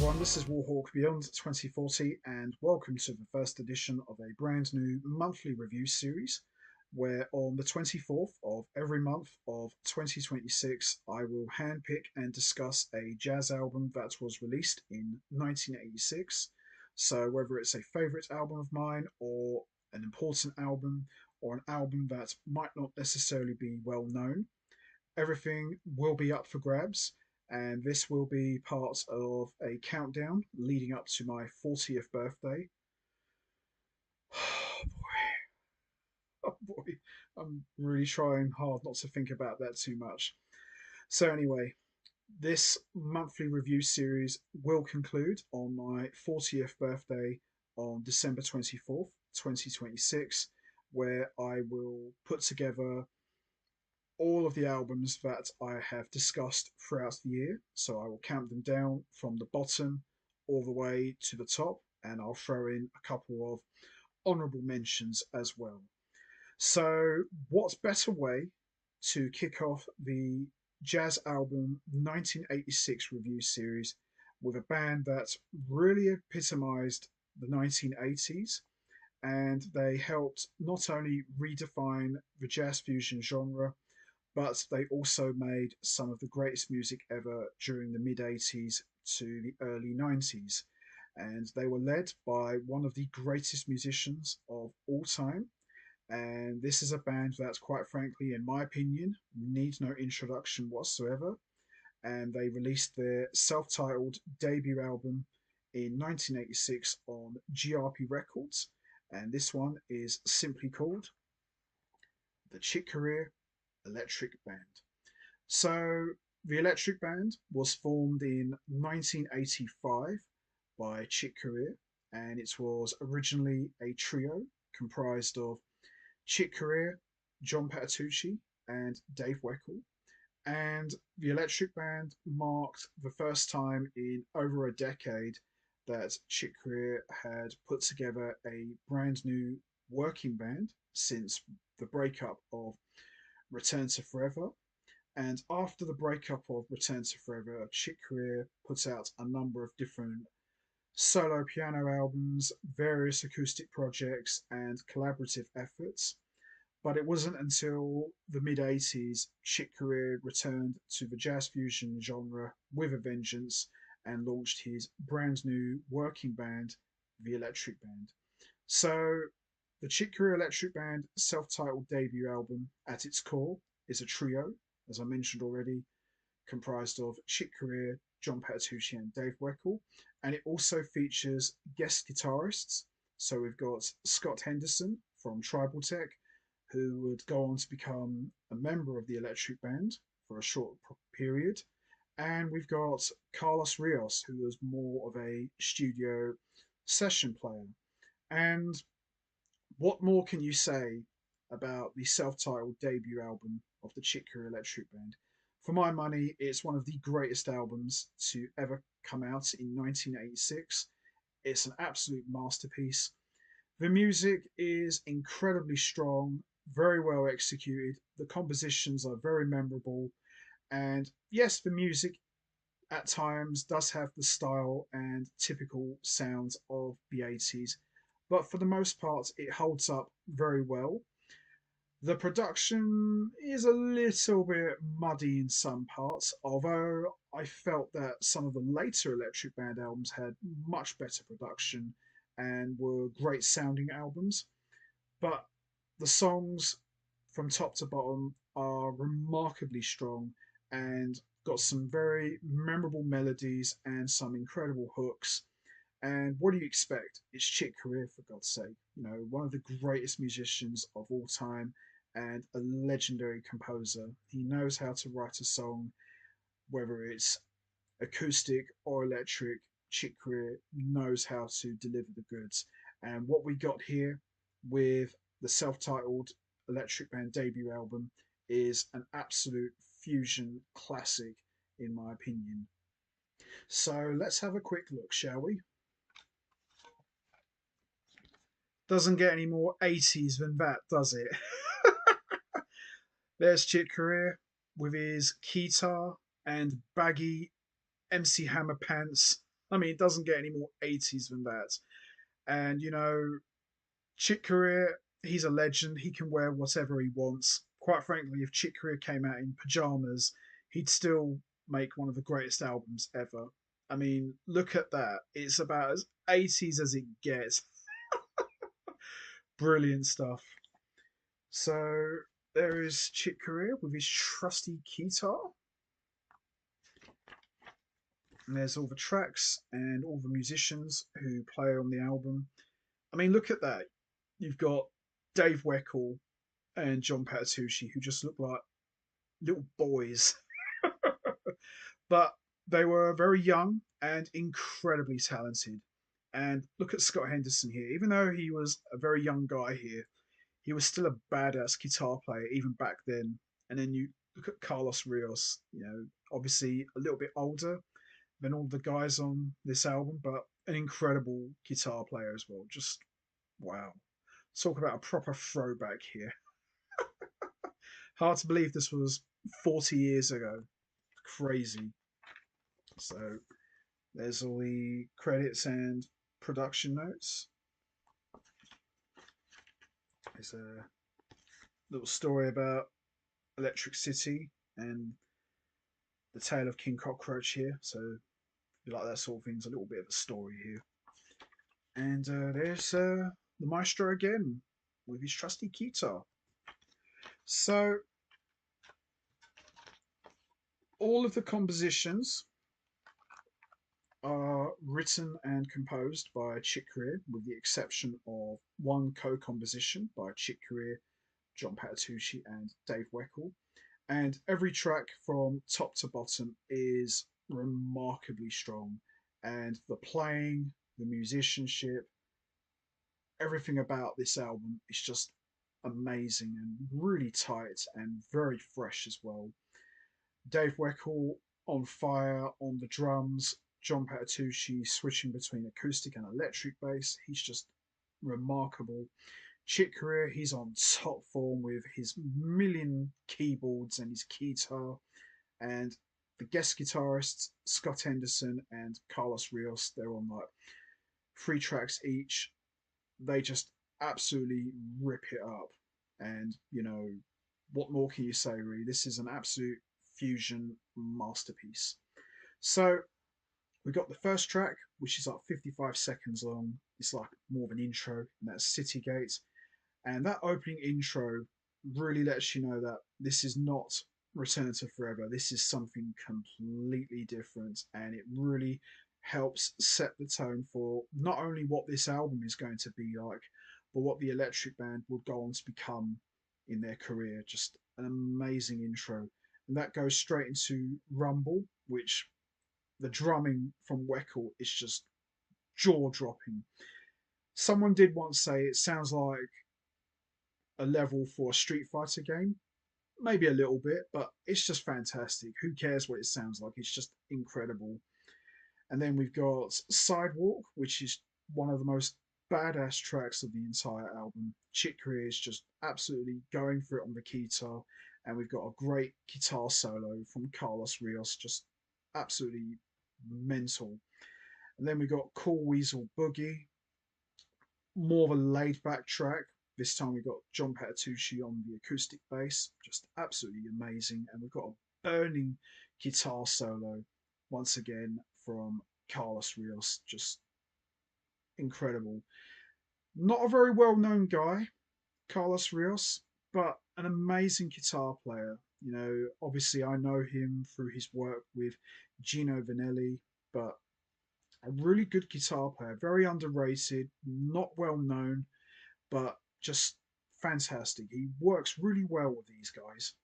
everyone, this is Warhawk Beyond 2040, and welcome to the first edition of a brand new monthly review series. Where on the 24th of every month of 2026, I will handpick and discuss a jazz album that was released in 1986. So, whether it's a favourite album of mine, or an important album, or an album that might not necessarily be well known, everything will be up for grabs, and this will be part of a countdown leading up to my 40th birthday. Oh boy, oh boy, I'm really trying hard not to think about that too much. So, anyway, this monthly review series will conclude on my 40th birthday on December 24th, 2026, where I will put together all of the albums that I have discussed throughout the year. So I will count them down from the bottom all the way to the top, and I'll throw in a couple of honourable mentions as well. So, what better way to kick off the jazz album 1986 review series with a band that really epitomised the 1980s, and they helped not only redefine the jazz fusion genre, but they also made some of the greatest music ever during the mid 80s to the early 90s. And they were led by one of the greatest musicians of all time. And this is a band that, quite frankly, in my opinion, needs no introduction whatsoever. And they released their self titled debut album in 1986 on GRP Records. And this one is simply called the Chick Corea Electric Band. So, the Electric Band was formed in 1985 by Chick Corea, and it was originally a trio comprised of Chick Corea, John Patitucci, and Dave Weckl. And the Electric Band marked the first time in over a decade that Chick Corea had put together a brand new working band since the breakup of Return to Forever. And after the breakup of Return to Forever, Chick Corea put out a number of different solo piano albums, various acoustic projects, and collaborative efforts. But it wasn't until the mid 80s Chick Corea returned to the jazz fusion genre with a vengeance and launched his brand new working band, the Electric Band. So, the Chick Corea Electric Band self titled debut album, at its core, is a trio, as I mentioned already, comprised of Chick Corea, John Patitucci, and Dave Weckl. And it also features guest guitarists. So we've got Scott Henderson from Tribal Tech, who would go on to become a member of the Electric Band for a short period. And we've got Carlos Rios, who was more of a studio session player. And what more can you say about the self-titled debut album of the Chick Corea Electric Band? For my money, it's one of the greatest albums to ever come out in 1986. It's an absolute masterpiece. The music is incredibly strong, very well executed. The compositions are very memorable. And yes, the music at times does have the style and typical sounds of the 80s, but for the most part, it holds up very well. The production is a little bit muddy in some parts, although I felt that some of the later Electric Band albums had much better production and were great sounding albums. But the songs from top to bottom are remarkably strong and got some very memorable melodies and some incredible hooks. And what do you expect? It's Chick Corea, for God's sake. You know, one of the greatest musicians of all time and a legendary composer. He knows how to write a song, whether it's acoustic or electric. Chick Corea knows how to deliver the goods. And what we got here with the self titled Electric Band debut album is an absolute fusion classic, in my opinion. So let's have a quick look, shall we? Doesn't get any more 80s than that, does it? There's Chick Corea with his guitar and baggy MC Hammer pants. I mean, it doesn't get any more 80s than that. And, you know, Chick Corea, he's a legend. He can wear whatever he wants. Quite frankly, if Chick Corea came out in pajamas, he'd still make one of the greatest albums ever. I mean, look at that. It's about as 80s as it gets. Brilliant stuff. So there is Chick Corea with his trusty guitar. And there's all the tracks and all the musicians who play on the album. I mean, look at that. You've got Dave Weckl and John Patitucci, who just look like little boys. But they were very young and incredibly talented. And look at Scott Henderson here. Even though he was a very young guy here, he was still a badass guitar player even back then. And then you look at Carlos Rios, you know, obviously a little bit older than all the guys on this album, but an incredible guitar player as well. Just wow. Talk about a proper throwback here. Hard to believe this was 40 years ago. Crazy. So there's all the credits and production notes. There's a little story about Electric City and the tale of King Cockroach here. So if you like that sort of thing, there's a little bit of a story here. And there's the maestro again with his trusty guitar. So all of the compositions are written and composed by Chick Corea, with the exception of one co-composition by Chick Corea, John Patitucci, and Dave Weckl. And every track from top to bottom is remarkably strong. And the playing, the musicianship, everything about this album is just amazing and really tight and very fresh as well. Dave Weckl on fire on the drums, John Patitucci switching between acoustic and electric bass. He's just remarkable. Chick Corea, he's on top form with his million keyboards and his guitar. And the guest guitarists, Scott Henderson and Carlos Rios, they're on like 3 tracks each. They just absolutely rip it up. And, you know, what more can you say, really? This is an absolute fusion masterpiece. So we got the first track, which is like 55 seconds long. It's like more of an intro, and that's City Gates. And that opening intro really lets you know that this is not Return to Forever. This is something completely different, and it really helps set the tone for not only what this album is going to be like, but what the Electric Band will go on to become in their career. Just an amazing intro. And that goes straight into Rumble, which the drumming from Weckl is just jaw dropping. Someone did once say it sounds like a level for a Street Fighter game. Maybe a little bit, but it's just fantastic. Who cares what it sounds like? It's just incredible. And then we've got Sidewalk, which is one of the most badass tracks of the entire album. Chick Corea is just absolutely going for it on the guitar. And we've got a great guitar solo from Carlos Rios, just absolutely mental. And then we've got Cool Weasel Boogie, more of a laid back track. This time we've got John Patitucci on the acoustic bass, just absolutely amazing. And we've got a burning guitar solo once again from Carlos Rios, just incredible. Not a very well known guy, Carlos Rios, but an amazing guitar player. You know, obviously I know him through his work with Gino Vanelli, but a really good guitar player, very underrated, not well known, but just fantastic. He works really well with these guys.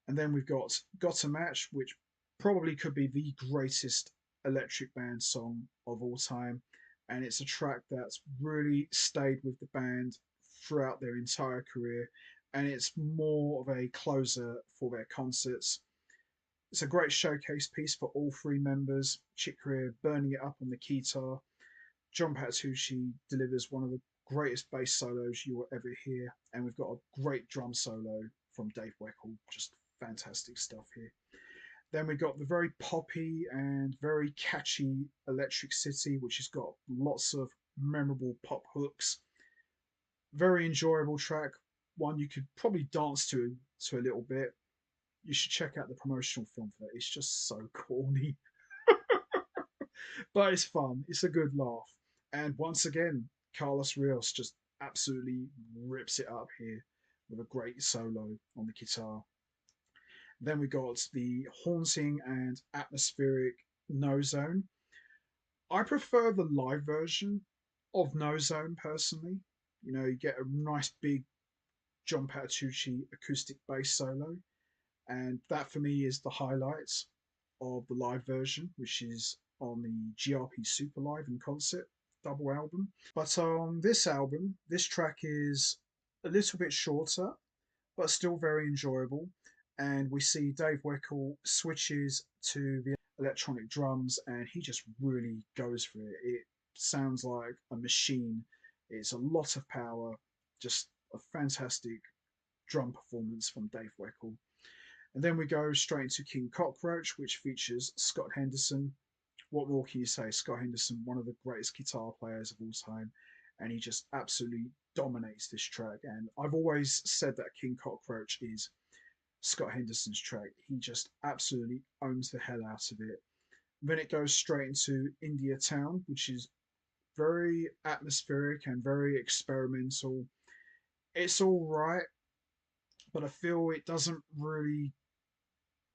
And then we've got a Match, which probably could be the greatest Electric Band song of all time. And it's a track that's really stayed with the band throughout their entire career. And it's more of a closer for their concerts. It's a great showcase piece for all 3 members. Chick Corea burning it up on the guitar. John Patitucci delivers one of the greatest bass solos you will ever hear. And we've got a great drum solo from Dave Weckl. Just fantastic stuff here. Then we got the very poppy and very catchy Electric City, which has got lots of memorable pop hooks. Very enjoyable track, one you could probably dance to a little bit. You should check out the promotional film for that. It's just so corny, but it's fun. It's a good laugh. And once again, Carlos Rios just absolutely rips it up here with a great solo on the guitar. Then we got the haunting and atmospheric No Zone. I prefer the live version of No Zone personally. You know, you get a nice big John Patitucci acoustic bass solo, and that for me is the highlights of the live version, which is on the GRP Super Live in concert double album. But on this album, this track is a little bit shorter, but still very enjoyable. And we see Dave Weckl switches to the electronic drums, and he just really goes for it. It sounds like a machine. It's a lot of power, just a fantastic drum performance from Dave Weckl. And then we go straight into King Cockroach, which features Scott Henderson. What more can you say? Scott Henderson, one of the greatest guitar players of all time, and he just absolutely dominates this track. And I've always said that King Cockroach is Scott Henderson's track. He just absolutely owns the hell out of it. Then it goes straight into India Town, which is very atmospheric and very experimental. It's all right, but I feel it doesn't really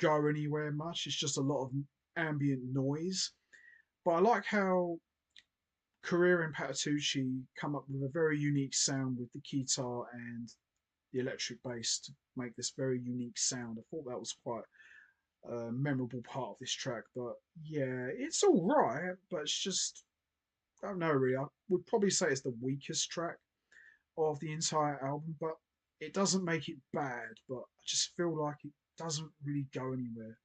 go anywhere much. It's just a lot of ambient noise. But I like how Corea and Patitucci come up with a very unique sound with the guitar and the electric bass to make this very unique sound. I thought that was quite a memorable part of this track. But yeah, it's all right, but it's just, I don't know really. I would probably say it's the weakest track of the entire album, but it doesn't make it bad, but I just feel like it doesn't really go anywhere.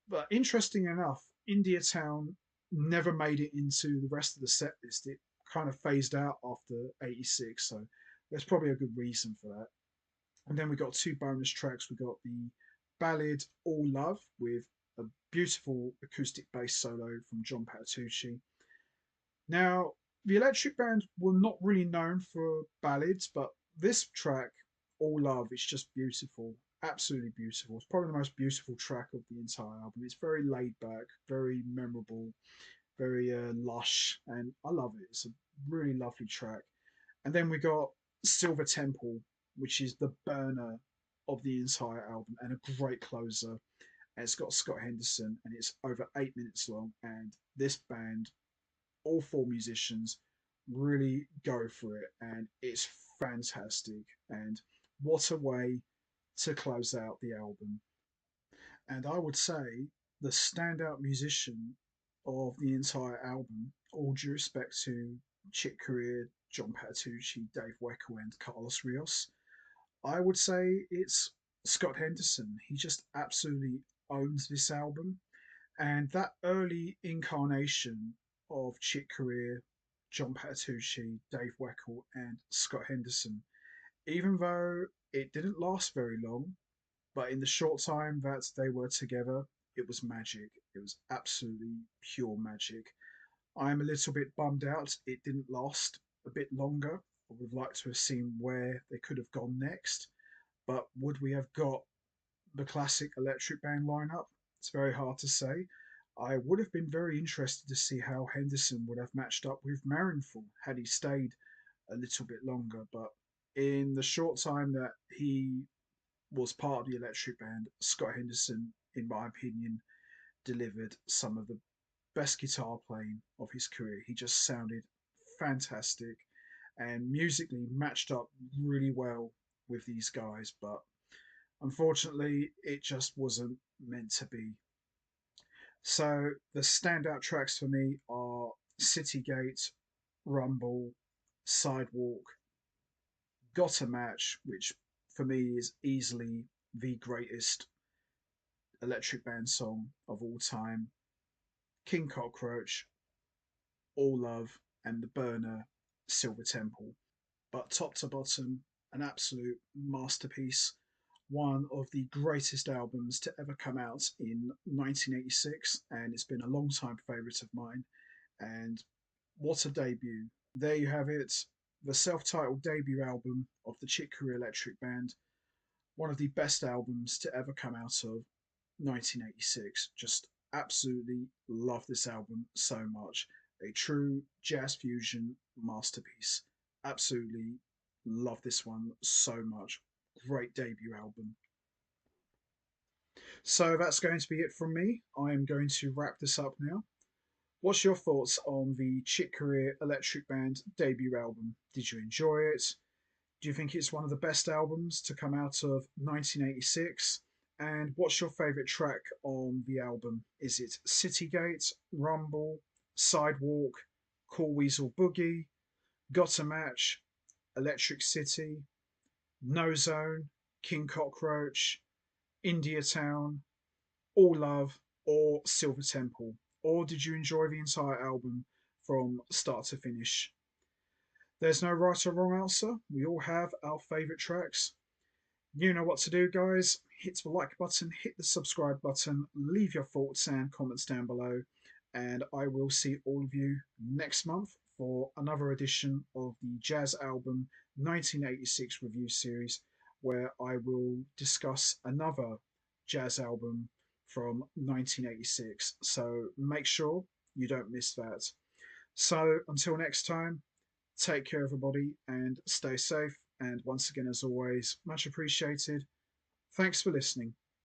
But interesting enough, India Town never made it into the rest of the set list. It kind of phased out after 86, so there's probably a good reason for that. And then we got two bonus tracks. We got the ballad All Love with a beautiful acoustic bass solo from John Patitucci. Now, the Electric Band were not really known for ballads, but this track, All Love, is just beautiful. Absolutely beautiful. It's probably the most beautiful track of the entire album. It's very laid back, very memorable, very lush, and I love it. It's a really lovely track. And then we got Silver Temple, which is the burner of the entire album and a great closer. And it's got Scott Henderson, and it's over 8 minutes long. And this band, all four musicians, really go for it, and it's fantastic. And what a way to close out the album. And I would say the standout musician of the entire album, all due respect to Chick Corea, John Patitucci, Dave Weckl, and Carlos Rios, I would say it's Scott Henderson. He just absolutely owns this album. And that early incarnation of Chick Corea, John Patitucci, Dave Weckl, and Scott Henderson, even though it didn't last very long, but in the short time that they were together, it was magic. It was absolutely pure magic. I'm a little bit bummed out it didn't last a bit longer. I would have liked to have seen where they could have gone next. But would we have got the classic Electric Band lineup? It's very hard to say. I would have been very interested to see how Henderson would have matched up with Marineful had he stayed a little bit longer. But in the short time that he was part of the Electric Band, Scott Henderson, in my opinion, delivered some of the best guitar playing of his career. He just sounded fantastic and musically matched up really well with these guys, but unfortunately, it just wasn't meant to be. So the standout tracks for me are Citygate, Rumble, Sidewalk, Got a Match, which for me is easily the greatest Electric Band song of all time, King Cockroach, All Love, and The Burner, Silver Temple. But top to bottom, an absolute masterpiece. one of the greatest albums to ever come out in 1986, and it's been a long time favourite of mine. And what a debut! There you have it, the self titled debut album of the Chick Corea Electric Band, one of the best albums to ever come out of 1986. Just absolutely love this album so much. A true jazz fusion masterpiece. Absolutely love this one so much. Great debut album. So that's going to be it from me. I am going to wrap this up now. What's your thoughts on the Chick Corea Electric Band debut album? Did you enjoy it? Do you think it's one of the best albums to come out of 1986? And what's your favourite track on the album? Is it Citygate, Rumble, Sidewalk, Cool Weasel Boogie, Got a Match, Electric City, No Zone, King Cockroach, India Town, All Love, or Silver Temple? Or did you enjoy the entire album from start to finish? There's no right or wrong answer. We all have our favourite tracks. You know what to do, guys. Hit the like button, hit the subscribe button, leave your thoughts and comments down below, and I will see all of you next month for another edition of the Jazz Album 1986 review series, where I will discuss another jazz album from 1986. So make sure you don't miss that. So until next time, take care, everybody, and stay safe. And once again, as always, much appreciated. Thanks for listening.